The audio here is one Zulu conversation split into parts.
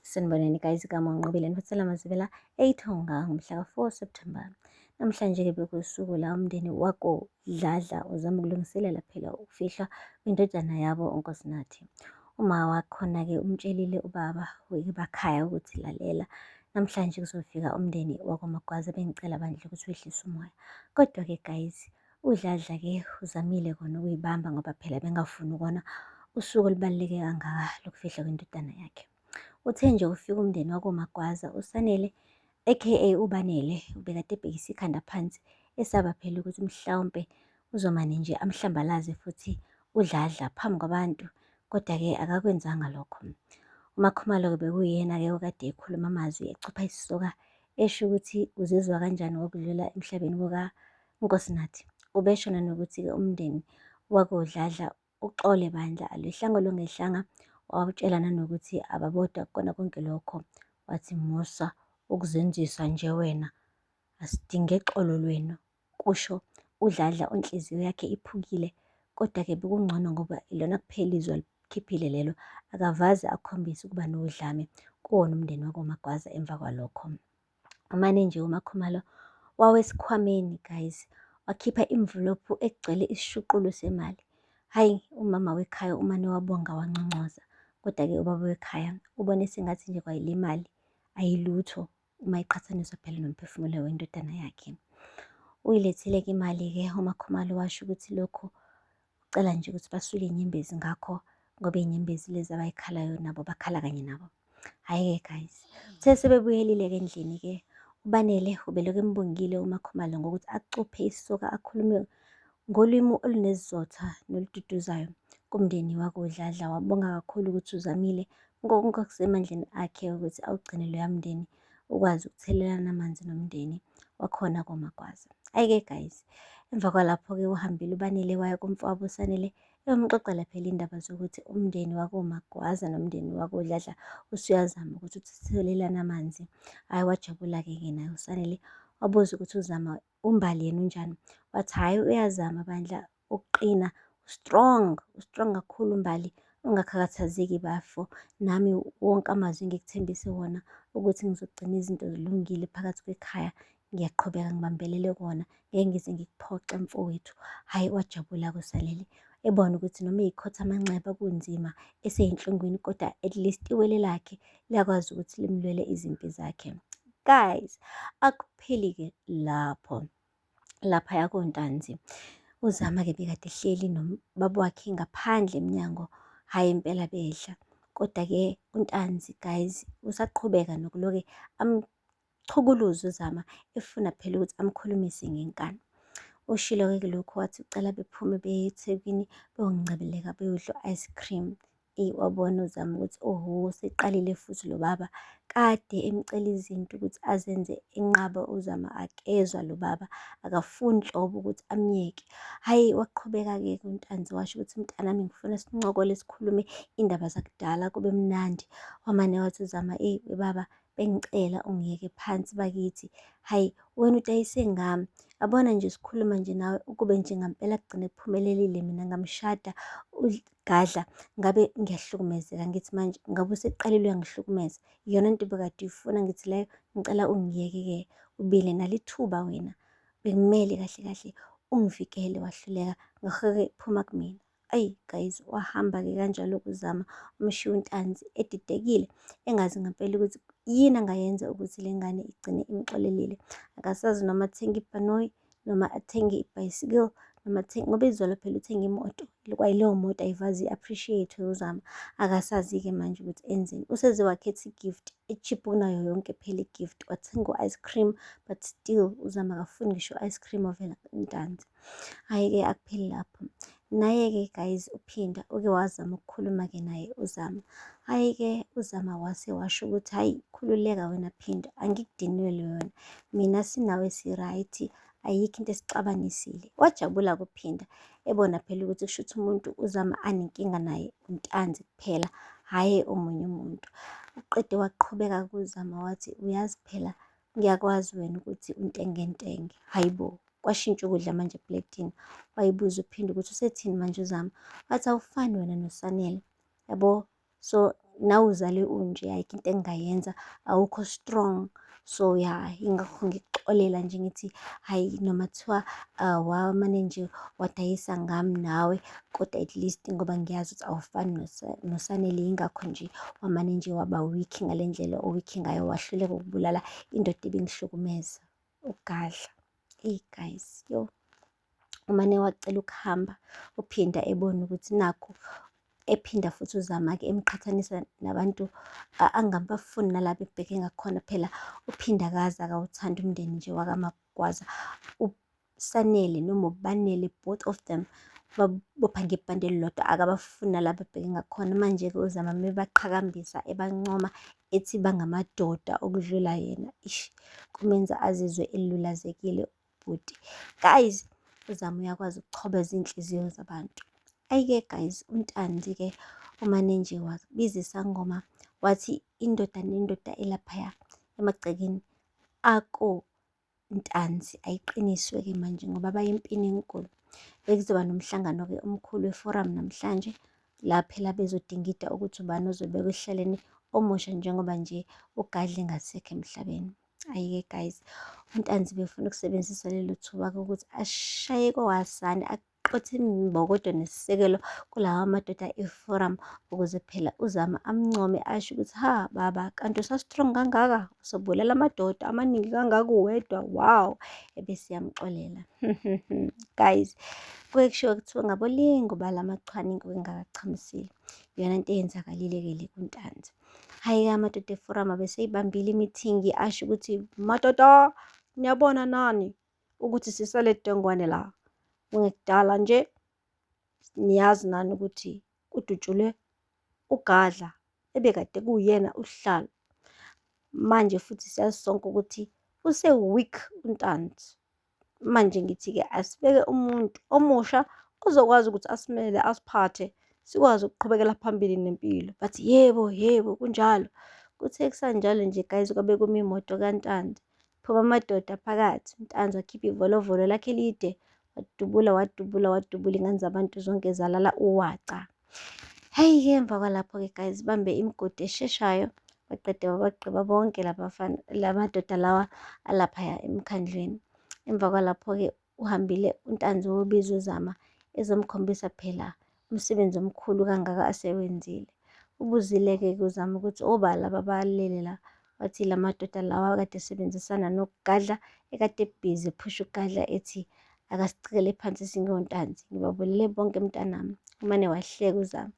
Sanibonani guys, igama ngiNqobile Niphathela Mazibela eYitonga ngomhla ka-4 September. Namhlanje-ke bekuwusuku la umndeni wakoDladla uzama ukulungiselela phela ukufihlwa kwindodana yabo uNkosinathi. Uma wakhona-ke umtshelile ubaba webakhaya ukuthi lalela, namhlanje kuzofika umndeni wakoMagwaza bengicela bandla ukuthi wehlise umoya. Kodwa-ke guys, uDladla-ke uzamile kona ukuyibamba ngoba phela bengafuni ukona usuku olubaluleke kangaka lokufihlwa kwendodana yakhe. Uthe nje ufika umndeni wakoMagwaza, uSanele aka uBanele ubekade ebhekise ikhanda phansi esaba phela ukuthi mhlawumpe uzomane nje amhlambalaze futhi uDladla phambi kwabantu, kodwa-ke akakwenzanga lokho. UMakhumalo-ke bekuyena-ke okade ekhuluma amazwi ecupha isisoka esho ukuthi uzizwa kanjani ngokudlula emhlabeni kukaNkosinathi. Ubeshona nokuthi-ke umndeni wakoDladla uxole bandla alwehlanga olungehlanga, wawutshela nanokuthi ababodwa kukona konke lokho. Wathi musa ukuzenzisa nje wena, asidinge xolo lwenu, kusho uDladla onhliziyo yakhe iphukile. Kodwa-ke bekungcono ngoba ilona kuphela izwi alikhiphile lelo, akavaze akhombise ukuba nodlame kuwona umndeni wakoMagwaza emva kwalokho. Umane nje uMakhumalo wawesikhwameni guys, wakhipha imvilophu egcwele isishuqulo semali. Hhayi, umama wekhaya umane wabonga wancongcoza. Kodwa-ke ubaba wekhaya ubone sengathi nje kwayile mali ayilutho uma iqhathaniswa phela nomphefumulo wendodana yakhe. Uyilethile-ke imali-ke uMakhumalo washo ukuthi lokhu ucela nje ukuthi basule inyembezi ngakho, ngoba iy'nyembezi lezi abay'khalayo nabo bakhala kanye nabo. Hhayi-ke guys, uthe sebebuyelile-ke endlini-ke, uBanele ubelokhu embongile uMakhumalo ngokuthi acuphe isisoka akhulume ngolimi olunesizotha nolududuzayo kumndeni wakoDladla. Wabonga kakhulu ukuthi uzamile konke okusemandleni akhe ukuthi awugcine loya mndeni ukwazi ukuthelelana amanzi nomndeni wakhona koMagwaza. Hhayi-ke guys, emva kwalapho-ke uhambile uBanele waya kumfowabo uSanele eyomxoxela phela iy'ndaba zokuthi umndeni wakoMagwaza nomndeni wakoDladla usuyazama ukuthi uthelelane amanzi. Hhayi, wajabula-ke naye uSanele, wabuza ukuthi uzama uMbali yena unjani. Wathi hhayi, uyazama bandla ukuqina, u-strong kakhulu uMbali, ungakhathazeki bafo. Nami wonke amazwi engikuthembise wona ukuthi ngizogcina izinto zilungile phakathi kwekhaya, ngiyaqhubeka ngibambelele kuwona, ngeke ngize ngikuphoxe mfowethu. Hhayi, wajabula-ke uSanele ebona ukuthi noma ey'khotha amanxeba kunzima eseyinhlungwini, kodwa at least iwele lakhe liyakwazi ukuthi limlwele izimpi zakhe. Guys, akupheli-ke lapho, laphaya koNtanzi uZama-ke bekade ehleli nobaba wakhe ngaphandle emnyango. Hhayi impela behla, kodwa-ke uNtanzi guys usaqhubeka nokuloke amchukuluze uZama, efuna phela ukuthi amkhulumise ngenkani. Ushilo-ke lokhu wathi ucela bephume beye eThekwini beyongcebeleka beyodla u-ice cream. Wabona uZama ukuthi oho, seqalile futhi lo baba, kade emcela izinto ukuthi azenze enqaba uZama akezwa lo baba, akafuni nhlobo ukuthi amyeke. Hhayi, waqhubeka-ke uNtanzi washo ukuthi mntanami ngifuna sincokole sikhulume iy'ndaba zakudala kube mnandi. Wamane wathi uZama baba bengicela ungiyeke phansi bakithi. Hhayi, wena udayise ngami, yabona nje sikhuluma nje nawe ukube nje ngampela kugcine kuphumelelile mina ngamshada uGadla, ngabe ngiyahlukumezeka. Ngithi manje ngabe useqalile uyangihlukumeza, iyona nto bekade uyifuna ngithi leyo. Ngicela ungiyeke-ke ubile nalithuba wena, bekumele kahle kahle ungivikele, wahluleka. Ngakho-ke phuma kumina. Ayi guys, wahamba-ke kanjalo-ke uZama umshiya uNtanzi edidekile, engazi ngempela ukuthi yini angayenza ukuthi le ngane igcine imxolelile. Akasazi noma athenge ibhanoyi, noma athenge ibhayisikili, noma athenge, ngoba izolo phela uthenga imoto, kwayileyo moto ayivazi i-appreciate-we uZama. Akasazi-ke manje ukuthi enzeni, useze wakhetha i-gift e-cheap kunayo yonke phela i-gift, wathenga u-ice cream, but still uZama akafuni ngisho u-ice cream ovela kuNtanzi. Hhayi-ke akupheli lapho, naye-ke guys uPhinda uke wazama ukukhuluma-ke naye uZama. Hhayi-ke uZama wase washo ukuthi hhayi, khululeka wena Phinda, angikudineli wena, mina sinawe si-right, ayikho into esixabanisile. Wajabula-ke uPhinda ebona phela ukuthi kusho ukuthi umuntu uZama anenkinga naye uNtanzi kuphela, hhayi omunye umuntu. Uqede waqhubeka kuZama wathi uyazi phela ngiyakwazi wena ukuthi untengentenge. Hhayi bo, kwashintsha ukudla manje epulетini. Wayibuza uPhinda ukuthi usethini manje uZama, wathi awufani wena noSanele, yabo. So nawe uzalwe unje, ayikho into engingayenza, awukho strong. So ya, yingakho ngikuxolela nje ngithi hhayi, noma kuthiwa wamane nje wadayisa ngami nawe, kodwa at least ngoba ngiyazi ukuthi awufani noSanele, yingakho nje wamane nje waba weak ngale ndlela o-weak ngayo, wahluleka ukubulala indoda ebingihlukumeza, ugadla. Hey guys, yo, umane wacela ukuhamba, uphinda ebona ukuthi nakho, ephinda futhi uzama-ke emqhathanisa nabantu angabafuni nalaba ebheke ngakhona. Phela uphinda akaze akawuthanda umndeni nje wakaMagwaza. uSanele noma uBanele, both of them babopha ngebhande elilodwa, akabafuni nalaba ebheke ngakhona. Manje-ke uzama mebaqhakambisa ebancoma ethi bangamadoda okudlula yena. Ish, kumenza azizwe elulazekile ubhuti. Guys, uzama uyakwazi ukuchobeza iy'nhliziyo zabantu. Ayi-ke guys, uNtanzi-ke umane nje wabiza isangoma, wathi indoda nendoda elaphaya emagcekeni akoNtanzi ayiqiniswe-ke manje ngoba baye empini enkulu. Bekuzoba nomhlangano-ke omkhulu weforamu namhlanje, la phela bezodingida ukuthi ubani ozobekwa esihlaleni omusha njengoba nje uGadla engasekho emhlabeni. Ayi-ke guys, uNtanzi befuna ukusebenzisa lelo thuba-ke ukuthi ashaye kowasani, aqothe imbokodo nesisekelo kulawa madoda eforamu, ukuze phela uzama amncome asho ukuthi ha baba, kanti usa-strong kangaka, uzobulala amadoda amaningi kangaka uwedwa, wow. Ebese yamxolela. Guys, kuke kushiwo kuthiwa ngabolingo bala amachwane inkobe engakachamisile. Iyona nto eyenzakalile-ke le kuNtanzi. Hhayi-ke amadoda eforamu abeseyibambile imithingi, asho ukuthi madoda, niyabona nani ukuthi sisale dengwane la. Kungekudala nje niyazi nani ukuthi kudutshulwe uGadla ebekade kuyena usihlalo. Manje futhi siyazi sonke ukuthi use-weak uNtanzi. Manje ngithi-ke asibeke umuntu omusha ozokwazi ukuthi asimele, asiphathe, sikwazi ukuqhubekela phambili nempilo. Bathi yebo, yebo, kunjalo. Kuthe kusanjalo nje guys, kwabe kuma imoto kaNtanzi, phuma amadoda phakathi. uNtanzi wakhipha ivolovolo lakhe elide, wadubula ingane zabantu zonke zalala uwaca. Hhayi-ke emva kwalapho-ke guys, bambe imigodi esheshayo, baqede babagqiba bonke la madoda lawa alaphaya emkhandlweni. Emva kwalapho-ke uhambile uNtanzi wobiza uzama ezomkhombisa phela umsebenzi omkhulu kangaka asewenzile. Ubuzile-ke kuzama ukuthi obala ababalele la, wathi la madoda lawa kade esebenzisana noGadla, ekade ebhizi ephusha uGadla ethi akasicikele phansi singoNtanzi, ngibabulele bonke mntanami. Umane wahleka uzama,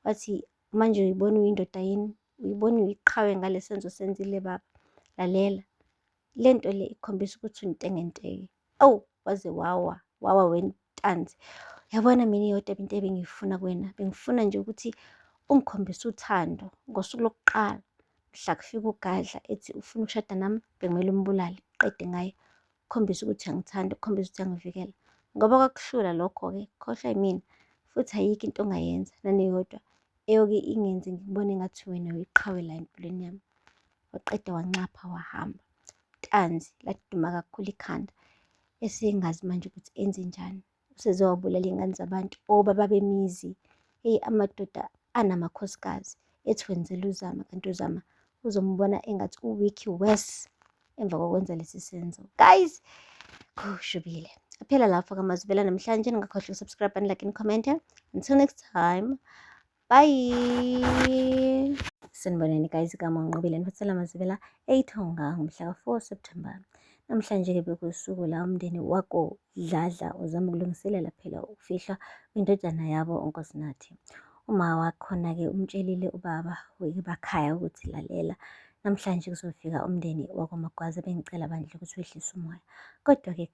wathi manje uyibona uyindoda yini, uyibona uyiqhawe ngale senzo senzile baba, lalela le nto le ikhombisa ukuthi uyintengentenge. Awu, waze wawa weNtanzi. Yabona mina iyodwa into ebengiyifuna kuwena, bengifuna nje ukuthi ungikhombise uthando. Ngosuku lokuqala mhla kufika uGadla ethi ufuna ukushada nami, bekumele umbulale, qede ngaye, ukhombise ukuthi uyangithanda, ukhombise ukuthi uyangivikela. Ngoba kwakuhlula lokho-ke, khohlwa yimina, futhi ayikho into ongayenza naneyodwa eyoke ingenze ngikubone ngathi wena uyiqhawe la empilweni yami. Waqeda wancapha wahamba. uNtanzi laduma kakhulu ikhanda, esengazi manje ukuthi enze njani. Useze wabulala iy'ngane zabantu, obaba bemizi. Eyi, amadoda anamakhosikazi, ethi wenzela uzama, kanti uzama uzombona engathi u-weak worse emva kokwenza lesi senzo. Guys, kushubile. Phela lapho-ke amazwibela namhlanje, ningakhohlwa ukusubscribe and like and comment. Until next time, bye. Sanibonani guys, igama ngiNqobile niphathela amazwibela eThonga ngomhla ka-4 September. Namhlanje-ke bekusuku la umndeni wakoDladla uzama ukulungiselela phela ukufihla indodana yabo uNkosinathi. Uma wakhona-ke umtshelile ubaba webakhaya ukuthi lalela, namhlanje kuzofika umndeni wakoMagwaza, bengicela bandla ukuthi wehlise umoya. Kodwa-ke